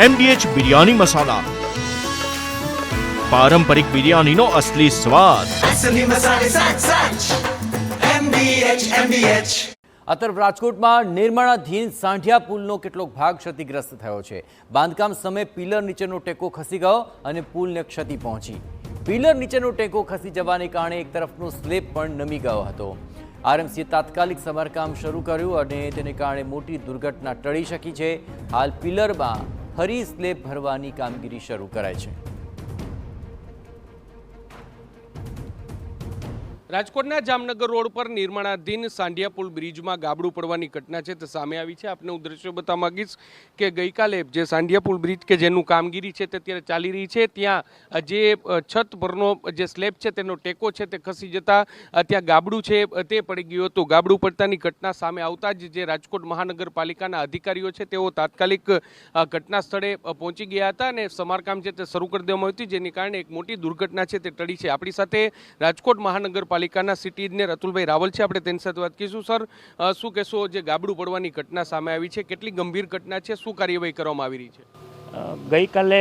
MDH biryani મસાલા, પારંપરિક બિરયાનીનો અસલી સ્વાદ. असली मसाले सच MDH. આ તરફ રાજકોટમાં નિર્માણાધીન સાંઢિયા પુલનો કેટલોક ભાગ ક્ષતિગ્રસ્ત થયો છે. બાંધકામ સમયે પિલર નીચેનો ટેકો ખસી ગયો અને પુલને ક્ષતિ પહોંચી. પિલર નીચેનો ટેકો ખસી જવાને કારણે એક તરફનો સ્લેબ પણ નમી ગયો હતો. RMCએ તાત્કાલિક સમારકામ શરૂ કર્યું અને તેને કારણે મોટી દુર્ઘટના ટળી શકી છે. હાલ પિલરમાં ફરી સ્લેબ ભરવાની કામગીરી શરૂ કરાઈ છે. રાજકોટના જામનગર રોડ પર નિર્માણાધીન સાંઢિયા પુલ બ્રિજમાં ગાબડું પડવાની ઘટના છે તે સામે આવી છે. આપને હું દ્રશ્યો બતાવવા માંગીશ કે ગઈકાલે જે સાંઢિયા પુલ બ્રિજ કે જેનું કામગીરી છે તે અત્યારે ચાલી રહી છે, ત્યાં જે છત પરનો જે સ્લેબ છે તેનો ટેકો છે તે ખસી જતા ત્યાં ગાબડું છે તે પડી ગયું હતું. ગાબડું પડતાની ઘટના સામે આવતા જ જે રાજકોટ મહાનગરપાલિકાના અધિકારીઓ છે તેઓ તાત્કાલિક ઘટના સ્થળે પહોંચી ગયા હતા અને સમારકામ છે તે શરૂ કરી દેવામાં આવ્યું, જેની કારણે એક મોટી દુર્ઘટના છે તે ટળી છે. આપણી સાથે રાજકોટ મહાનગરપાલિકા સિટી ઇજનેર અતુલભાઈ રાવલ છે, આપણે તેની સાથે વાત કરીશું. સર, શું કહેશો, જે ગાબડું પડવાની ઘટના સામે આવી છે, કેટલી ગંભીર ઘટના છે, શું કાર્યવાહી કરવામાં આવી રહી છે? ગઈકાલે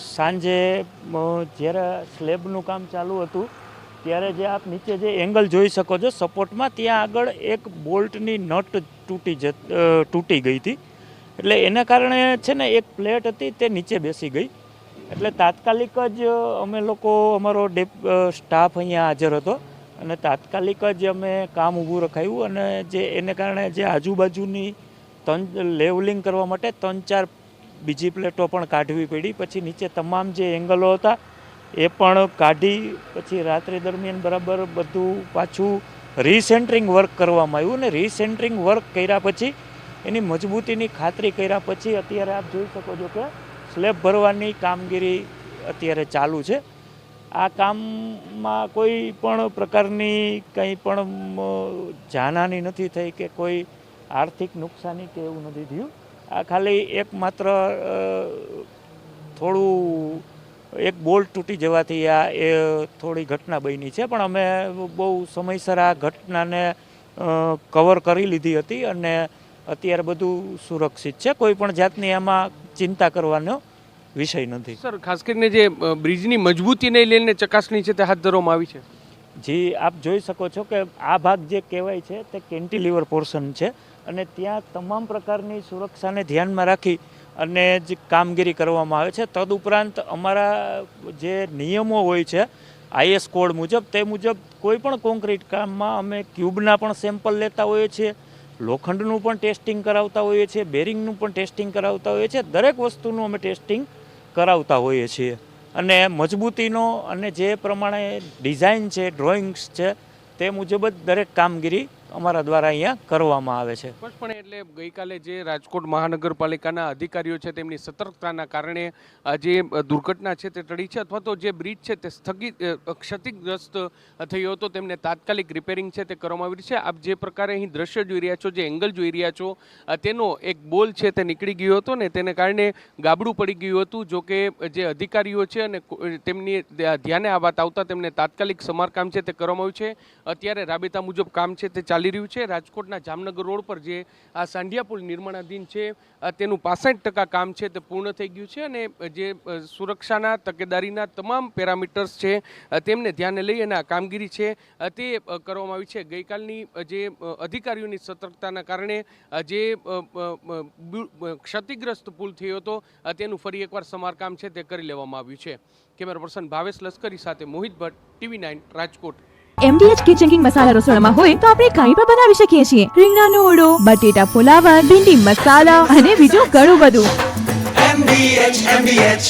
સાંજે જ્યારે સ્લેબનું કામ ચાલુ હતું ત્યારે જે આપ નીચે જે એંગલ જોઈ શકો છો સપોર્ટમાં, ત્યાં આગળ એક બોલ્ટની નટ તૂટી ગઈ હતી. એટલે એના કારણે છે ને એક પ્લેટ હતી તે નીચે બેસી ગઈ. એટલે તાત્કાલિક જ અમે લોકો, અમારો સ્ટાફ અહીંયા હાજર હતો અને તાત્કાલિક જ અમે કામ ઊભું રખાયું અને જે એને કારણે જે આજુબાજુની લેવલિંગ કરવા માટે 3-4 બીજી પ્લેટો પણ કાઢવી પડી. પછી નીચે તમામ જે એંગલો હતા એ પણ કાઢી પછી રાત્રિ દરમિયાન બરાબર બધું પાછું રીસેન્ટરિંગ વર્ક કરવામાં આવ્યું અને રીસેન્ટરિંગ વર્ક કર્યા પછી એની મજબૂતીની ખાતરી કર્યા પછી અત્યારે આપ જોઈ શકો છો કે સ્લેબ ભરવાની કામગીરી અત્યારે ચાલુ છે. આ કામમાં કોઈ પણ પ્રકારની કંઈ પણ જાનહાનિ નથી થઈ કે કોઈ આર્થિક નુકસાની કે એવું નથી થયું. આ ખાલી એકમાત્ર થોડું એક બોલ્ટ તૂટી જવાથી એ થોડી ઘટના બની છે, પણ અમે બહુ સમયસર આ ઘટનાને કવર કરી લીધી હતી અને અત્યારે બધું સુરક્ષિત છે. કોઈ પણ જાતની આમાં ચિંતા કરવાનો વિષય નથી. સર, ખાસ કરીને જે બ્રિજની મજબૂતીને લઈને ચકાસણી છે તે હાથ ધરવામાં આવી છે. જી, આપ જોઈ શકો છો કે આ ભાગ જે કહેવાય છે તે કેન્ટિલીવર પોર્શન છે અને ત્યાં તમામ પ્રકારની સુરક્ષાને ધ્યાનમાં રાખી અને જ કામગીરી કરવામાં આવે છે. તદુપરાંત અમારા જે નિયમો હોય છે IS કોડ મુજબ, તે મુજબ કોઈ પણ કોન્ક્રીટ કામમાં અમે ક્યુબના પણ સેમ્પલ લેતા હોઈએ છીએ, લોખંડનું પણ ટેસ્ટિંગ કરાવતા હોઈએ છીએ, બેરિંગનું પણ ટેસ્ટિંગ કરાવતા હોઈએ છીએ. દરેક વસ્તુનું અમે ટેસ્ટિંગ કરાવતા હોઈએ છીએ અને મજબૂતીનો અને જે પ્રમાણે ડિઝાઇન છે, ડ્રોઈંગ્સ છે, તે મુજબ જ દરેક કામગીરી અમારા દ્વારા અહીંયા કરવામાં આવે છે. સ્પષ્ટપણે એટલે ગઈકાલે જે રાજકોટ મહાનગરપાલિકાના અધિકારીઓ છે તેમની સતર્કતાના કારણે જે દુર્ઘટના છે તે ટળી છે, અથવા તો જે બ્રિજ છે તે ક્ષતિગ્રસ્ત થયો હતો તેમને તાત્કાલિક રિપેરિંગ છે તે કરવામાં આવી છે. આપ જે પ્રકારે અહીં દ્રશ્ય જોઈ રહ્યા છો, જે એંગલ જોઈ રહ્યા છો, તેનો એક બોલ છે તે નીકળી ગયો હતો ને તેને કારણે ગાબડું પડી ગયું હતું. જો કે જે અધિકારીઓ છે અને તેમની ધ્યાને આ વાત આવતા તેમને તાત્કાલિક સમારકામ છે તે કરવામાં આવ્યું છે. અત્યારે રાબેતા મુજબ કામ છે તે ચાલી રહ્યું છે. રાજકોટના જામનગર રોડ પર જે આ સાંઢિયા પુલ નિર્માણાધીન છે તેનું 65% કામ છે તે પૂર્ણ થઈ ગયું છે અને જે સુરક્ષાના, તકેદારીના તમામ પેરામીટર્સ છે તેમને ધ્યાને લઈ અને આ કામગીરી છે તે કરવામાં આવી છે. ગઈકાલની જે અધિકારીઓની સતર્કતાના કારણે જે ક્ષતિગ્રસ્ત પુલ થયો હતો તેનું ફરી એકવાર સમારકામ છે તે કરી લેવામાં આવ્યું છે. કેમેરા પર્સન ભાવેશ લશ્કરી સાથે Mohit Bhatt, TV9 Rajkot. MDH kitchen king masala રસોડામાં હોય તો આપણે કંઈ પણ બનાવી શકીએ છીએ. રીંગણાનો ઓળો, બટેટા ફુલાવર, ભીંડી મસાલા અને બીજું ઘણું બધું. MDH